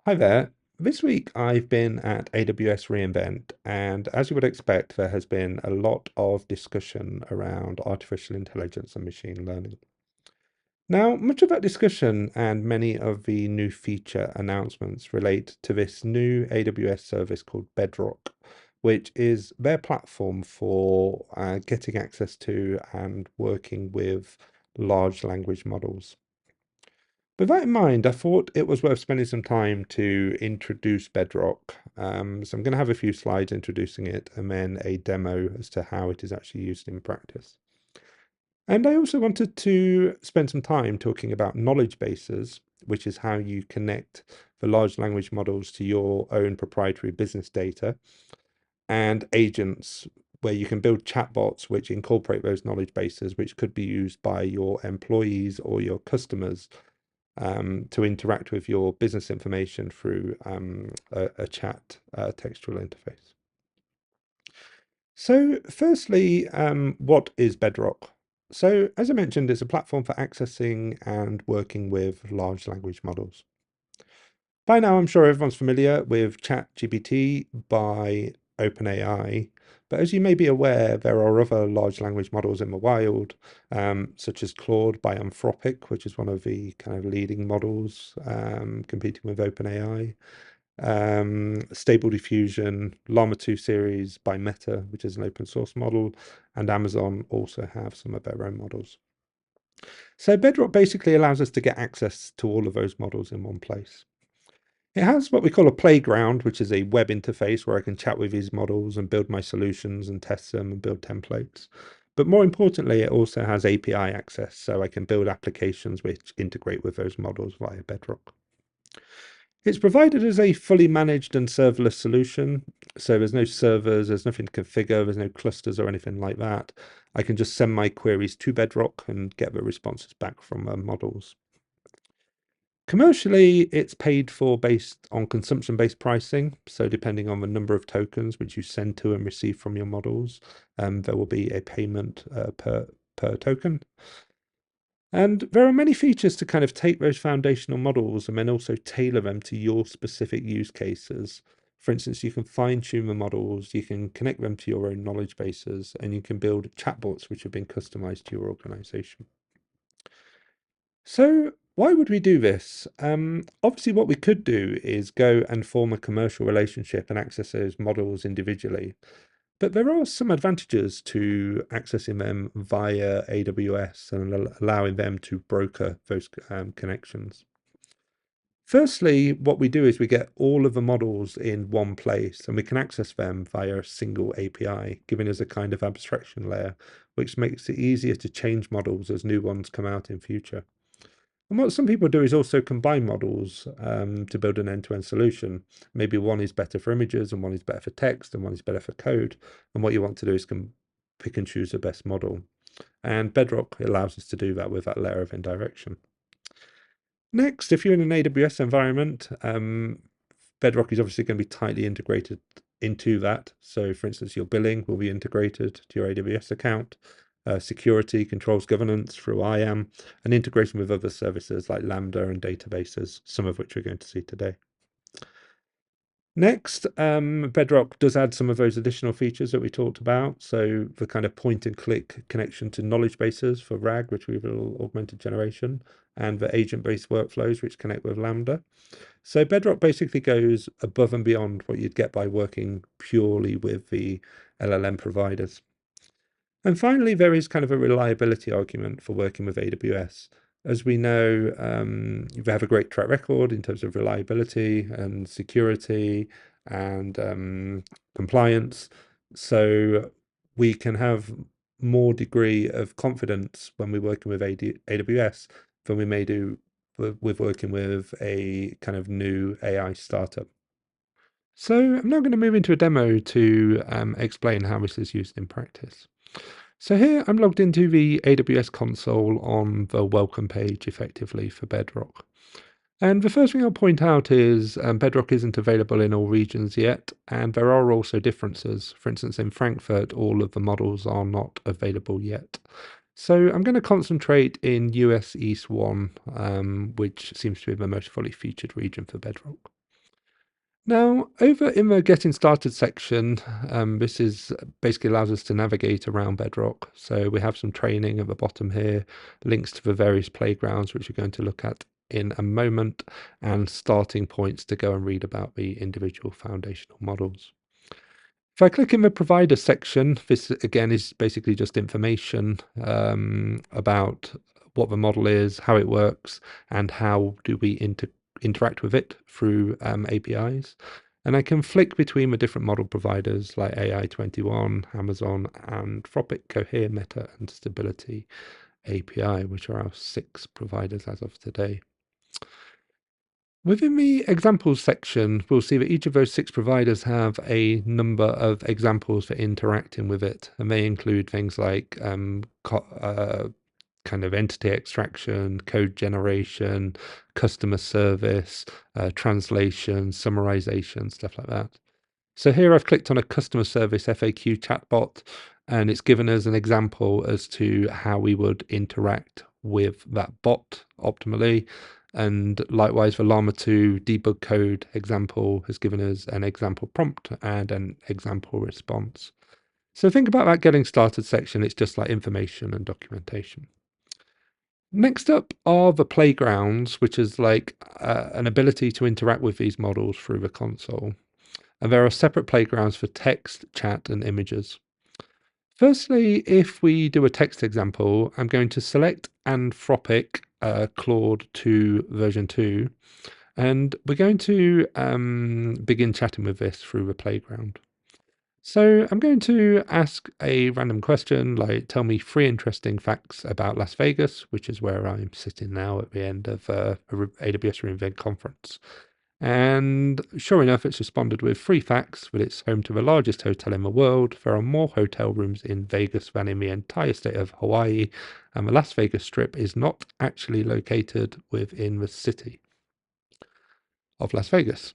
Hi there. This week I've been at AWS reInvent, and as you would expect, there has been a lot of discussion around artificial intelligence and machine learning. Now, much of that discussion and many of the new feature announcements relate to this new AWS service called Bedrock, which is their platform for getting access to and working with large language models. With that in mind, I thought it was worth spending some time to introduce Bedrock. So I'm going to have a few slides introducing it and then a demo as to how it is actually used in practice. And I also wanted to spend some time talking about knowledge bases, which is how you connect the large language models to your own proprietary business data, and agents, where you can build chatbots which incorporate those knowledge bases, which could be used by your employees or your customers to interact with your business information through a chat textual interface. So firstly, what is Bedrock? So as I mentioned, it's a platform for accessing and working with large language models. By now, I'm sure everyone's familiar with ChatGPT by OpenAI, but as you may be aware, there are other large language models in the wild, such as Claude by Anthropic, which is one of the kind of leading models competing with OpenAI, Stable Diffusion, Llama 2 series by Meta, which is an open source model, and Amazon also have some of their own models. So Bedrock basically allows us to get access to all of those models in one place. It has what we call a playground, which is a web interface where I can chat with these models and build my solutions and test them and build templates. But more importantly, it also has API access, so I can build applications which integrate with those models via Bedrock. It's provided as a fully managed and serverless solution, so there's no servers, there's nothing to configure, there's no clusters or anything like that. I can just send my queries to Bedrock and get the responses back from models. Commercially, it's paid for based on consumption-based pricing. So depending on the number of tokens which you send to and receive from your models, there will be a payment per token. And there are many features to kind of take those foundational models and then also tailor them to your specific use cases. For instance, you can fine-tune the models, you can connect them to your own knowledge bases, and you can build chatbots which have been customized to your organization. So why would we do this? Obviously, what we could do is go and form a commercial relationship and access those models individually. But there are some advantages to accessing them via AWS and allowing them to broker those connections. Firstly, what we do is we get all of the models in one place and we can access them via a single API, giving us a kind of abstraction layer, which makes it easier to change models as new ones come out in future. And what some people do is also combine models to build an end-to-end solution. Maybe one is better for images and one is better for text and one is better for code. And what you want to do is pick and choose the best model. And Bedrock allows us to do that with that layer of indirection. Next, if you're in an AWS environment, Bedrock is obviously going to be tightly integrated into that. So for instance, your billing will be integrated to your AWS account. Security controls governance through IAM, and integration with other services like Lambda and databases, some of which we're going to see today. Next, Bedrock does add some of those additional features that we talked about. So the kind of point and click connection to knowledge bases for RAG, retrieval augmented generation, and the agent-based workflows which connect with Lambda. So Bedrock basically goes above and beyond what you'd get by working purely with the LLM providers. And finally, there is kind of a reliability argument for working with AWS. As we know, they have a great track record in terms of reliability and security and compliance. So we can have more degree of confidence when we're working with AWS than we may do with working with a kind of new AI startup. So I'm now going to move into a demo to explain how this is used in practice. So here I'm logged into the AWS console on the welcome page effectively for Bedrock. And the first thing I'll point out is Bedrock isn't available in all regions yet, and there are also differences. For instance, in Frankfurt, all of the models are not available yet. So I'm going to concentrate in US East 1, which seems to be the most fully featured region for Bedrock. Now, over in the Getting Started section, this is basically allows us to navigate around Bedrock. So we have some training at the bottom here, links to the various playgrounds, which we're going to look at in a moment, and starting points to go and read about the individual foundational models. If I click in the provider section, this again is basically just information about what the model is, how it works, and how do we interact with it through APIs. And I can flick between the different model providers like AI21, Amazon, Anthropic, Cohere, Meta, and Stability API, which are our 6 providers as of today. Within the examples section, we'll see that each of those 6 providers have a number of examples for interacting with it, and they include things like kind of entity extraction, code generation, customer service, translation, summarization, stuff like that. So here I've clicked on a customer service FAQ chatbot, and it's given us an example as to how we would interact with that bot optimally. And likewise, the Llama 2 debug code example has given us an example prompt and an example response. So think about that getting started section. It's just like information and documentation. Next up are the playgrounds, which is like an ability to interact with these models through the console. And there are separate playgrounds for text, chat, and images. Firstly, if we do a text example, I'm going to select Anthropic Claude 2 version 2, and we're going to begin chatting with this through the playground. So I'm going to ask a random question like, tell me 3 interesting facts about Las Vegas, which is where I'm sitting now at the end of a AWS reInvent conference. And sure enough, it's responded with 3 facts that it's home to the largest hotel in the world. There are more hotel rooms in Vegas than in the entire state of Hawaii, and the Las Vegas Strip is not actually located within the city of Las Vegas.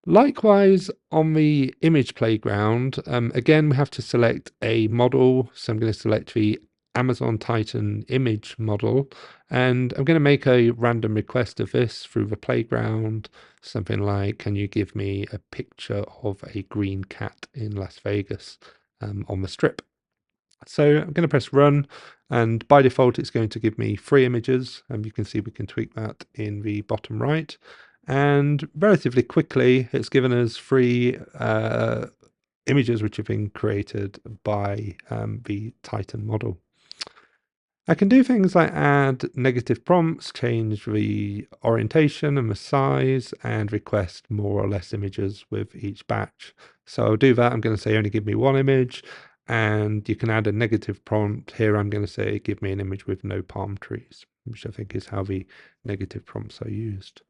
Likewise, on the image playground, again, we have to select a model. So I'm going to select the Amazon Titan image model, and I'm going to make a random request of this through the playground. Something like, can you give me a picture of a green cat in Las Vegas on the strip? So I'm going to press run, and by default, it's going to give me 3 images. You can see we can tweak that in the bottom right. And relatively quickly, it's given us 3 images which have been created by the Titan model. I can do things like add negative prompts, change the orientation and the size, and request more or less images with each batch. So I'll do that. I'm going to say only give me 1 image, and you can add a negative prompt. Here I'm going to say give me an image with no palm trees, which I think is how the negative prompts are used.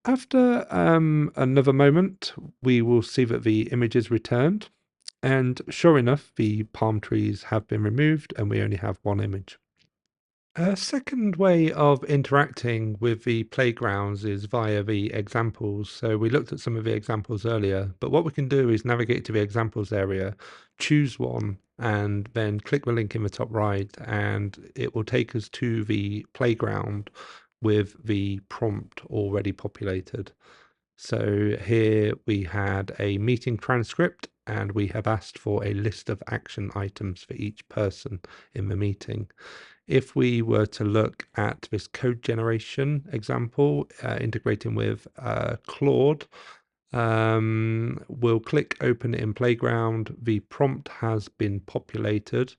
After another moment, we will see that the image is returned, and sure enough, the palm trees have been removed and we only have 1 image. A second way of interacting with the playgrounds is via the examples. So we looked at some of the examples earlier, but what we can do is navigate to the examples area, choose one, and then click the link in the top right, and it will take us to the playground with the prompt already populated. So here we had a meeting transcript, and we have asked for a list of action items for each person in the meeting. If we were to look at this code generation example, integrating with Claude, we'll click open it in Playground. The prompt has been populated,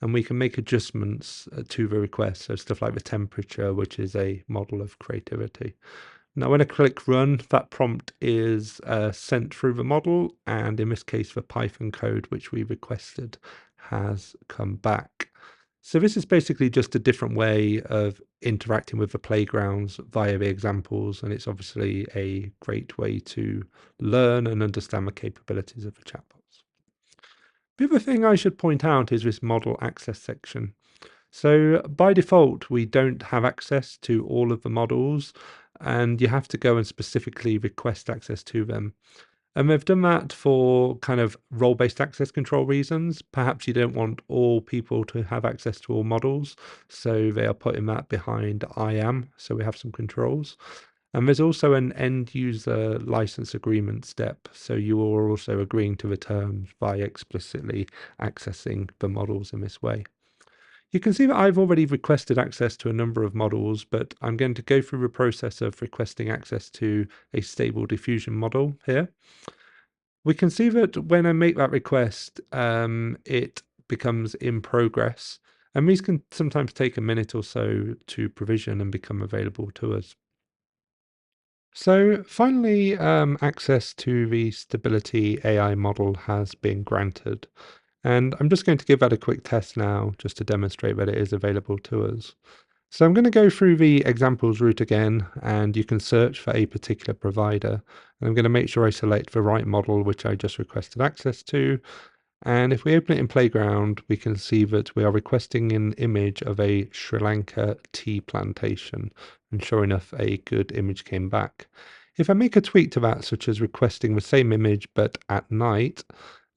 and we can make adjustments to the request. So stuff like the temperature, which is a model of creativity. Now, when I click run, that prompt is sent through the model, and in this case, the Python code which we requested has come back. So this is basically just a different way of interacting with the playgrounds via the examples, and it's obviously a great way to learn and understand the capabilities of the chatbots. The other thing I should point out is this model access section. So by default, we don't have access to all of the models, and you have to go and specifically request access to them. And they've done that for kind of role-based access control reasons. Perhaps you don't want all people to have access to all models, so they are putting that behind I am, so we have some controls. And there's also an end user license agreement step. So you are also agreeing to the terms by explicitly accessing the models in this way. You can see that I've already requested access to a number of models, but I'm going to go through the process of requesting access to a stable diffusion model here. We can see that when I make that request, it becomes in progress. And these can sometimes take a minute or so to provision and become available to us. So finally, access to the stability AI model has been granted. And I'm just going to give that a quick test now, just to demonstrate that it is available to us. So I'm going to go through the examples route again, and you can search for a particular provider. And I'm going to make sure I select the right model, which I just requested access to. And if we open it in Playground, we can see that we are requesting an image of a Sri Lanka tea plantation. And sure enough, a good image came back. If I make a tweak to that, such as requesting the same image but at night,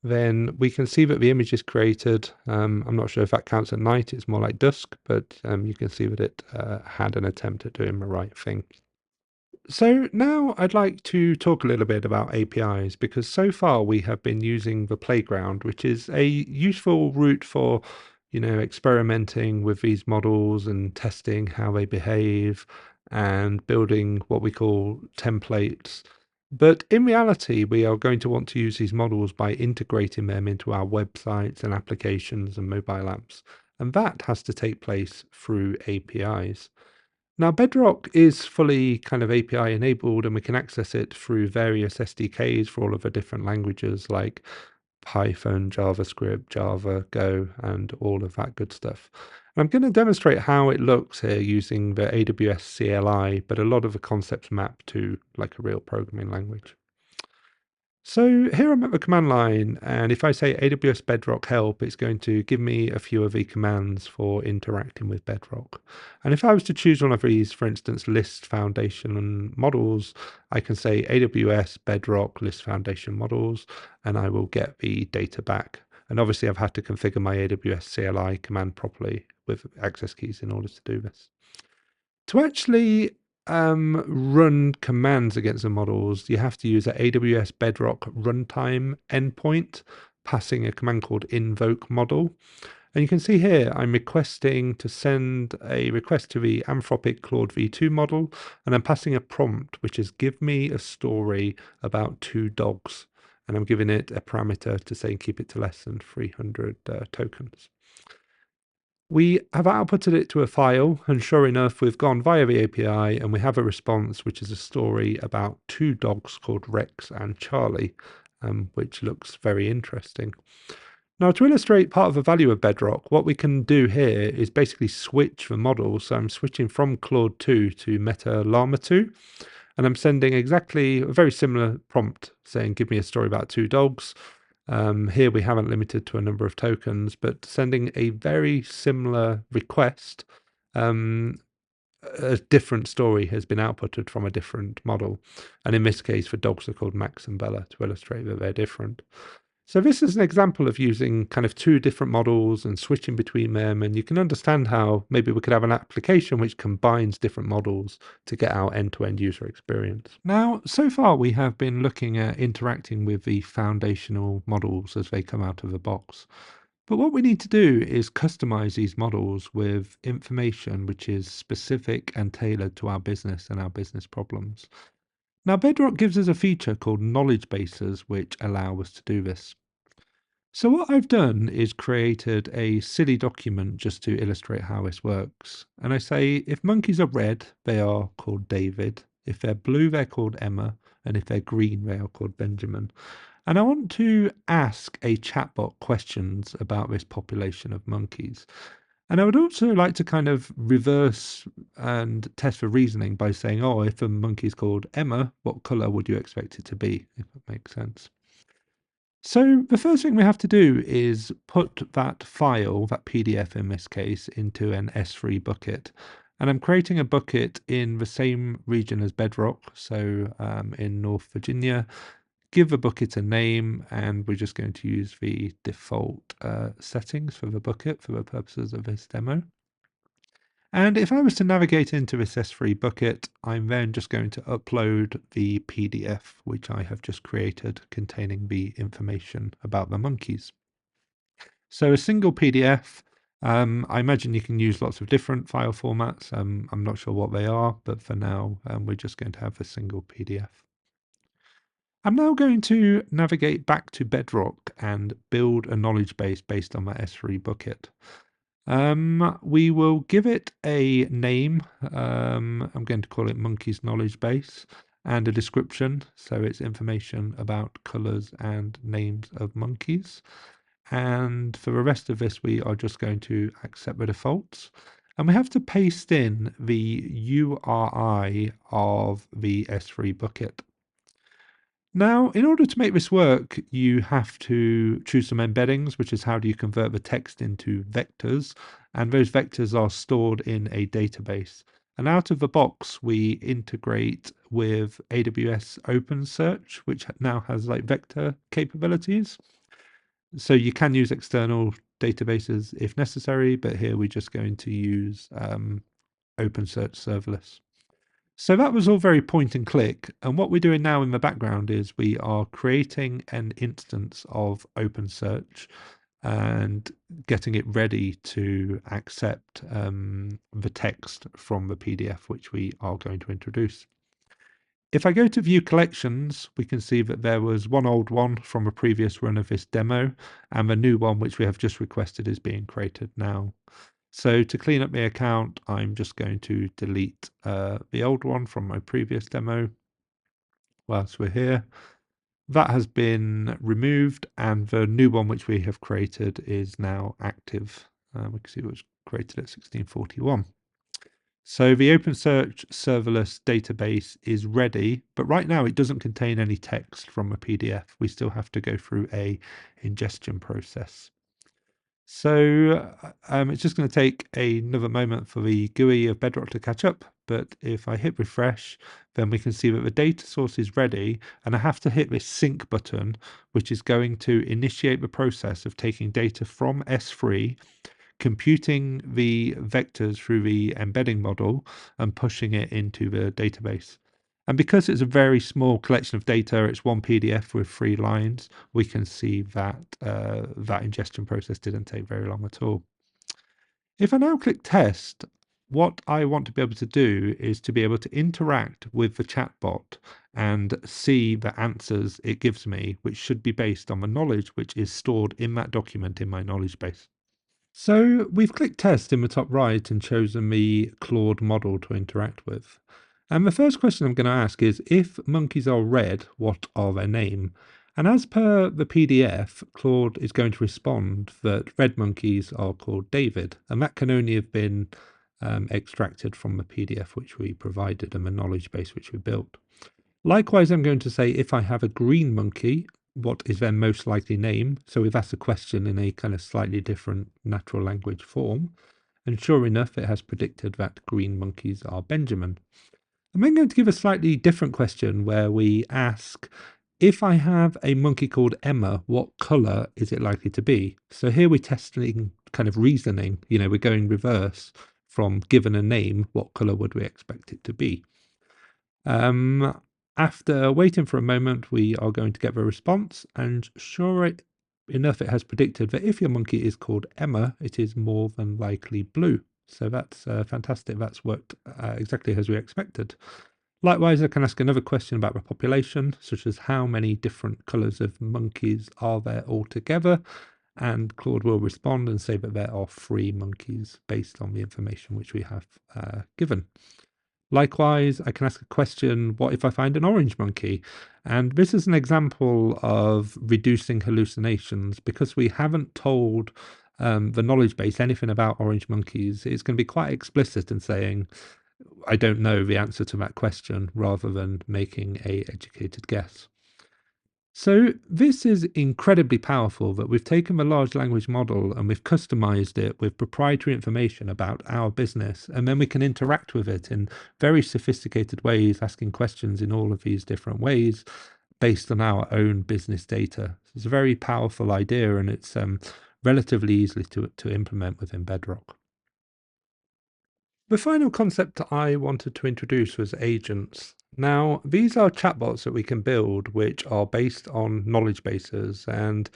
then we can see that the image is created. I'm not sure if that counts at night, it's more like dusk, but you can see that it had an attempt at doing the right thing. So now I'd like to talk a little bit about APIs because so far we have been using the playground, which is a useful route for, experimenting with these models and testing how they behave and building what we call templates. But in reality, we are going to want to use these models by integrating them into our websites and applications and mobile apps. And that has to take place through APIs. Now, Bedrock is fully kind of API enabled, and we can access it through various SDKs for all of the different languages like Python, JavaScript, Java, Go, and all of that good stuff. And I'm going to demonstrate how it looks here using the AWS CLI, but a lot of the concepts map to like a real programming language. So here I'm at the command line, and if I say AWS Bedrock help, it's going to give me a few of the commands for interacting with Bedrock. And if I was to choose one of these, for instance, list foundation and models, I can say AWS Bedrock list foundation models, and I will get the data back. And obviously I've had to configure my AWS CLI command properly with access keys in order to do this. To actually run commands against the models, you have to use an AWS Bedrock runtime endpoint, passing a command called invoke model. And you can see here, I'm requesting to send a request to the Anthropic Claude V2 model, and I'm passing a prompt, which is give me a story about two dogs. And I'm giving it a parameter to say keep it to less than 300 tokens. We have outputted it to a file, and sure enough, we've gone via the API and we have a response, which is a story about two dogs called Rex and Charlie, which looks very interesting. Now, to illustrate part of the value of Bedrock, what we can do here is basically switch the model. So I'm switching from Claude 2 to Meta Llama 2, and I'm sending exactly a very similar prompt saying, give me a story about two dogs. Here we haven't limited to a number of tokens, but sending a very similar request, a different story has been outputted from a different model. And in this case, the dogs are called Max and Bella to illustrate that they're different. So this is an example of using kind of two different models and switching between them. And you can understand how maybe we could have an application which combines different models to get our end-to-end user experience. Now, so far we have been looking at interacting with the foundational models as they come out of the box. But what we need to do is customize these models with information which is specific and tailored to our business and our business problems. Now, Bedrock gives us a feature called knowledge bases, which allow us to do this. So what I've done is created a silly document just to illustrate how this works. And I say, if monkeys are red, they are called David. If they're blue, they're called Emma. And if they're green, they are called Benjamin. And I want to ask a chatbot questions about this population of monkeys. And I would also like to kind of reverse and test for reasoning by saying, oh, if a monkey is called Emma, what color would you expect it to be, if that makes sense? So the first thing we have to do is put that file, that PDF in this case, into an S3 bucket. And I'm creating a bucket in the same region as Bedrock, so in North Virginia. Give the bucket a name, and we're just going to use the default settings for the bucket for the purposes of this demo. And if I was to navigate into this S3 bucket, I'm then just going to upload the PDF, which I have just created containing the information about the monkeys. So a single PDF, I imagine you can use lots of different file formats. I'm not sure what they are, but for now, we're just going to have a single PDF. I'm now going to navigate back to Bedrock and build a knowledge base based on my S3 bucket. We will give it a name. I'm going to call it Monkeys Knowledge Base, and a description. So it's information about colors and names of monkeys. And for the rest of this, we are just going to accept the defaults. And we have to paste in the URI of the S3 bucket. Now, in order to make this work, you have to choose some embeddings, which is how do you convert the text into vectors, and those vectors are stored in a database. And out of the box, we integrate with AWS OpenSearch, which now has like vector capabilities. So you can use external databases if necessary, but here we're just going to use OpenSearch serverless. So that was all very point and click. And what we're doing now in the background is we are creating an instance of OpenSearch and getting it ready to accept the text from the PDF, which we are going to introduce. If I go to view collections, we can see that there was one old one from a previous run of this demo, and the new one, which we have just requested, is being created now. So to clean up the account, I'm just going to delete the old one from my previous demo whilst we're here. That has been removed, and the new one which we have created is now active. We can see it was created at 1641. So the OpenSearch serverless database is ready, but right now it doesn't contain any text from a PDF. We still have to go through a ingestion process. So it's just going to take another moment for the GUI of Bedrock to catch up. But if I hit refresh, then we can see that the data source is ready. And I have to hit this sync button, which is going to initiate the process of taking data from S3, computing the vectors through the embedding model, and pushing it into the database. And because it's a very small collection of data, it's one PDF with 3 lines, we can see that that ingestion process didn't take very long at all. If I now click test, what I want to be able to do is to be able to interact with the chatbot and see the answers it gives me, which should be based on the knowledge which is stored in that document in my knowledge base. So we've clicked test in the top right and chosen the Claude model to interact with. And the first question I'm going to ask is, if monkeys are red, what are their name? And as per the PDF, Claude is going to respond that red monkeys are called David, and that can only have been extracted from the PDF which we provided and the knowledge base which we built. Likewise, I'm going to say if I have a green monkey, what is their most likely name? So we've asked a question in a kind of slightly different natural language form. And sure enough, it has predicted that green monkeys are Benjamin. I'm then going to give a slightly different question where we ask, if I have a monkey called Emma, what colour is it likely to be? So here we're testing kind of reasoning, we're going reverse from given a name, what colour would we expect it to be? After waiting for a moment, we are going to get the response, and sure enough, it has predicted that if your monkey is called Emma, it is more than likely blue. So that's fantastic. That's worked exactly as we expected. Likewise, I can ask another question about the population, such as how many different colours of monkeys are there altogether? And Claude will respond and say that there are 3 monkeys based on the information which we have given. Likewise, I can ask a question, what if I find an orange monkey? And this is an example of reducing hallucinations because we haven't told the knowledge base anything about orange monkeys. It's going to be quite explicit in saying, I don't know the answer to that question, rather than making a educated guess. So this is incredibly powerful that we've taken the large language model and we've customized it with proprietary information about our business, and then we can interact with it in very sophisticated ways, asking questions in all of these different ways based on our own business data. It's a very powerful idea, and it's relatively easily to implement within Bedrock. The final concept I wanted to introduce was agents. Now, these are chatbots that we can build which are based on knowledge bases, and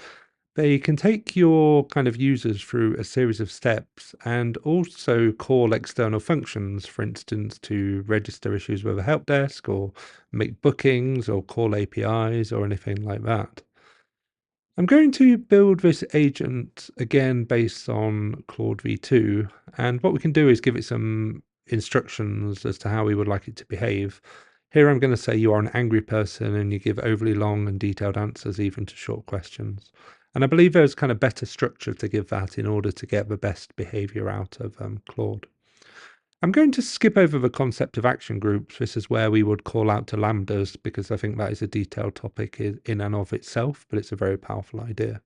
they can take your kind of users through a series of steps and also call external functions, for instance, to register issues with a help desk or make bookings or call APIs or anything like that. I'm going to build this agent again based on Claude V2, and what we can do is give it some instructions as to how we would like it to behave. Here I'm going to say you are an angry person and you give overly long and detailed answers even to short questions. And I believe there's kind of better structure to give that in order to get the best behavior out of Claude. I'm going to skip over the concept of action groups. This is where we would call out to lambdas because I think that is a detailed topic in and of itself, but it's a very powerful idea.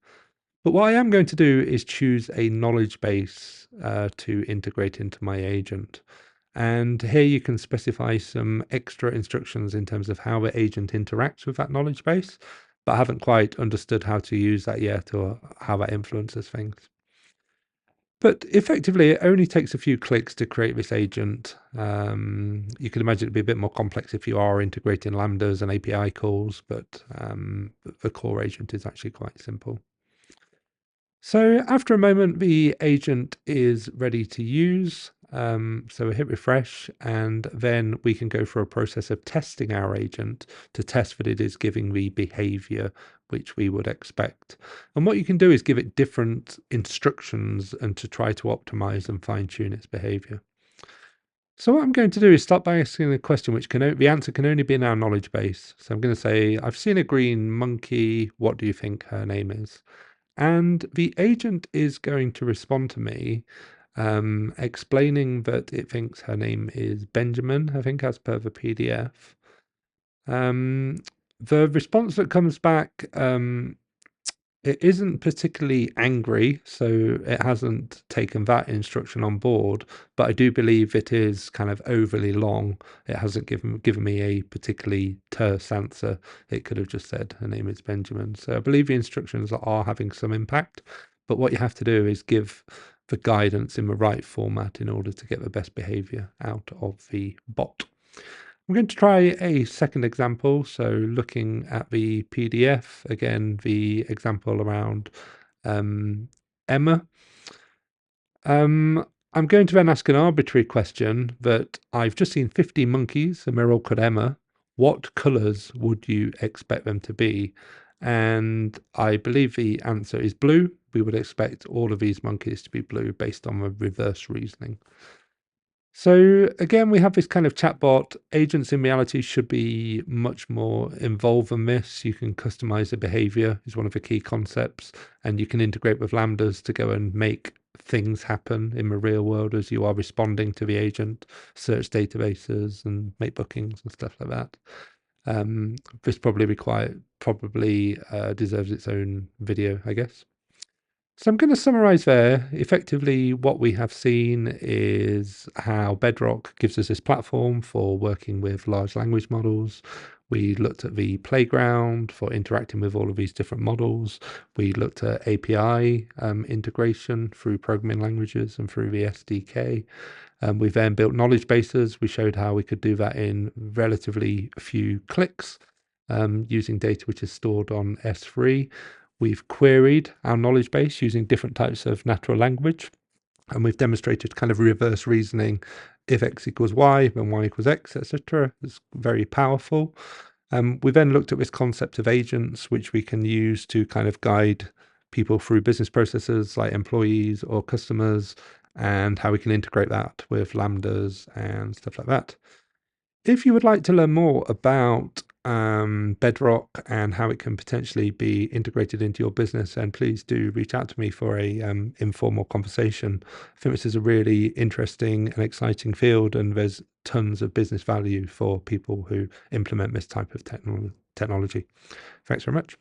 But what I am going to do is choose a knowledge base to integrate into my agent. And here you can specify some extra instructions in terms of how the agent interacts with that knowledge base, but I haven't quite understood how to use that yet or how that influences things. But effectively, it only takes a few clicks to create this agent. You can imagine it'd be a bit more complex if you are integrating lambdas and API calls, but the core agent is actually quite simple. So after a moment, the agent is ready to use. So we hit refresh, and then we can go through a process of testing our agent to test that it is giving the behavior which we would expect. And what you can do is give it different instructions and to try to optimize and fine tune its behavior. So what I'm going to do is start by asking a question which the answer can only be in our knowledge base. So I'm going to say, I've seen a green monkey. What do you think her name is? And the agent is going to respond to me, explaining that it thinks her name is Benjamin, I think, as per the PDF. The response that comes back, it isn't particularly angry, so it hasn't taken that instruction on board, but I do believe it is kind of overly long. It hasn't given me a particularly terse answer. It could have just said her name is Benjamin. So I believe the instructions are having some impact, but what you have to do is give the guidance in the right format in order to get the best behavior out of the bot. I'm going to try a second example. So looking at the PDF, again, the example around Emma. I'm going to then ask an arbitrary question that I've just seen 50 monkeys and they're all called Emma. What colours would you expect them to be? And I believe the answer is blue. We would expect all of these monkeys to be blue based on the reverse reasoning. So again, we have this kind of chatbot. Agents in reality should be much more involved than this. You can customize the behavior is one of the key concepts, and you can integrate with lambdas to go and make things happen in the real world as you are responding to the agent, search databases and make bookings and stuff like that. This probably deserves its own video, I guess. So I'm going to summarize there. Effectively, what we have seen is how Bedrock gives us this platform for working with large language models. We looked at the playground for interacting with all of these different models. We looked at API integration through programming languages and through the SDK. We then built knowledge bases. We showed how we could do that in relatively few clicks using data which is stored on S3. We've queried our knowledge base using different types of natural language, and we've demonstrated kind of reverse reasoning. If x equals y, then y equals x, etc. It's very powerful. We then looked at this concept of agents, which we can use to kind of guide people through business processes like employees or customers, and how we can integrate that with lambdas and stuff like that. If you would like to learn more about Bedrock and how it can potentially be integrated into your business, then please do reach out to me for a informal conversation. I think this is a really interesting and exciting field, and there's tons of business value for people who implement this type of technology. Thanks very much.